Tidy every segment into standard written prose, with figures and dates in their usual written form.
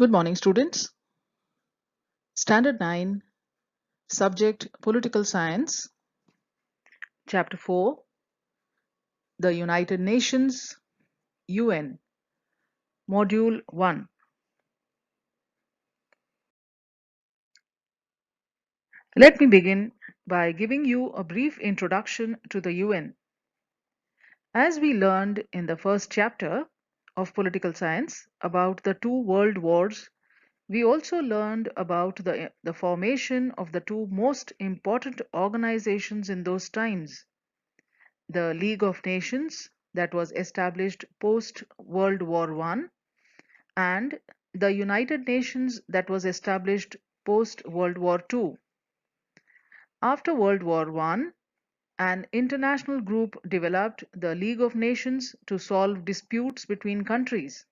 Good morning, students. Standard 9, Subject Political Science, Chapter 4, The United Nations, UN, Module 1. Let me begin by giving you a brief introduction to the UN. As we learned in the first chapter of Political Science about the two world wars, we also learned about the formation of the two most important organizations in those times: the League of Nations, that was established post World War I, and the United Nations, that was established post World War II. After World War I, an international group developed the League of Nations to solve disputes between countries.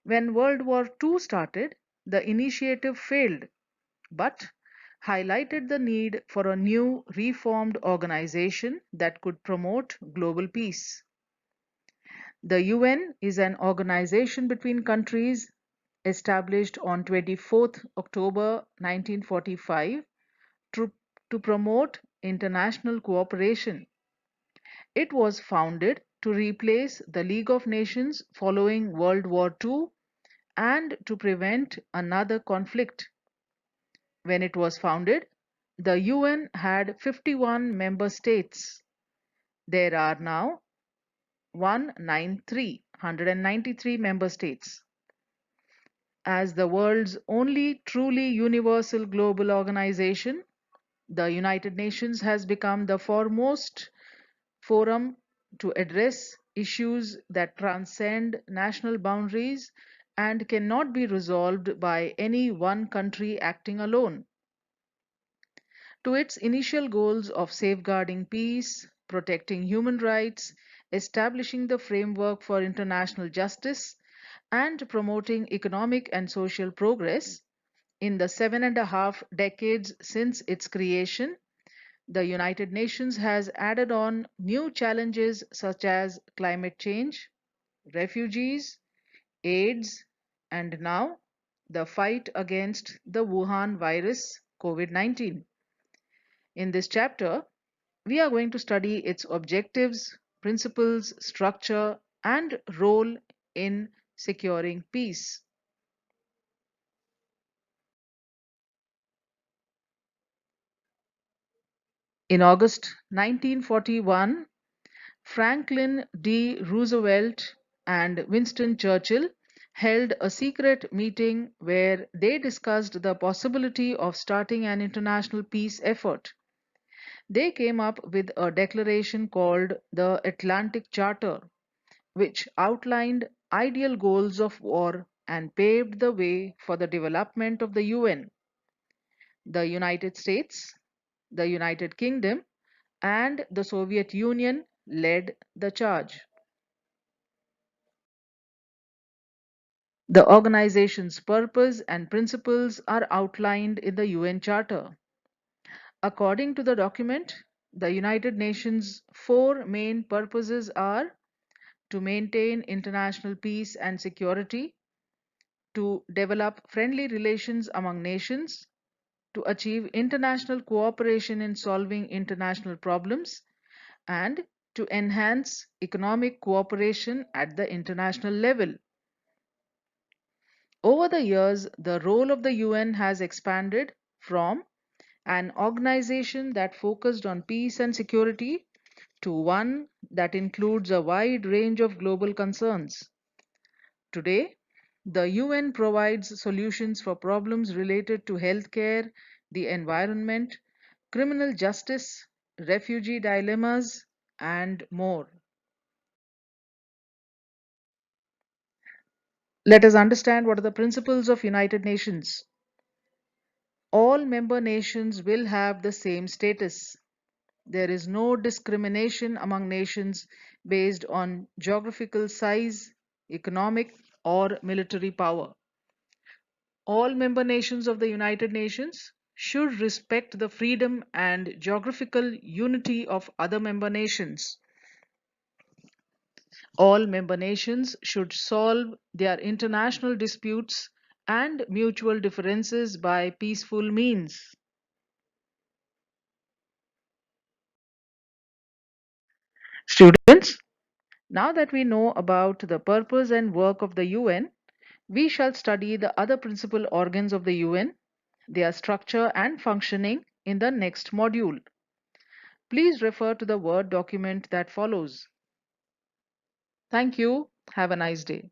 When World War II started, the initiative failed, but highlighted the need for a new reformed organization that could promote global peace. The UN is an organization between countries established on 24th October 1945 to, to promote international cooperation. It was founded to replace the League of Nations following World War II and to prevent another conflict. When it was founded, the UN had 51 member states. There are now 193 member states. As the world's only truly universal global organization, the United Nations has become the foremost forum to address issues that transcend national boundaries and cannot be resolved by any one country acting alone. To its initial goals of safeguarding peace, protecting human rights, establishing the framework for international justice, and promoting economic and social progress, in the 7.5 decades since its creation, the United Nations has added on new challenges such as climate change, refugees, AIDS, and now the fight against the Wuhan virus COVID-19. In this chapter, we are going to study its objectives, principles, structure, and role in securing peace. In August 1941, Franklin D. Roosevelt and Winston Churchill held a secret meeting where they discussed the possibility of starting an international peace effort. They came up with a declaration called the Atlantic Charter, which outlined ideal goals of war and paved the way for the development of the UN. The United States, the United Kingdom, and the Soviet Union led the charge. The organization's purpose and principles are outlined in the UN Charter. According to the document, the United Nations' four main purposes are to maintain international peace and security, to develop friendly relations among nations, to achieve international cooperation in solving international problems, and to enhance economic cooperation at the international level. Over the years, the role of the UN has expanded from an organization that focused on peace and security to one that includes a wide range of global concerns. Today, the UN provides solutions for problems related to healthcare, the environment, criminal justice, refugee dilemmas, and more. Let us understand what are the principles of United Nations. All member nations will have the same status. There is no discrimination among nations based on geographical size, economic, or military power. All member nations of the United Nations should respect the freedom and geographical unity of other member nations. All member nations should solve their international disputes and mutual differences by peaceful means. Students, now that we know about the purpose and work of the UN, we shall study the other principal organs of the UN, their structure and functioning in the next module. Please refer to the Word document that follows. Thank you. Have a nice day.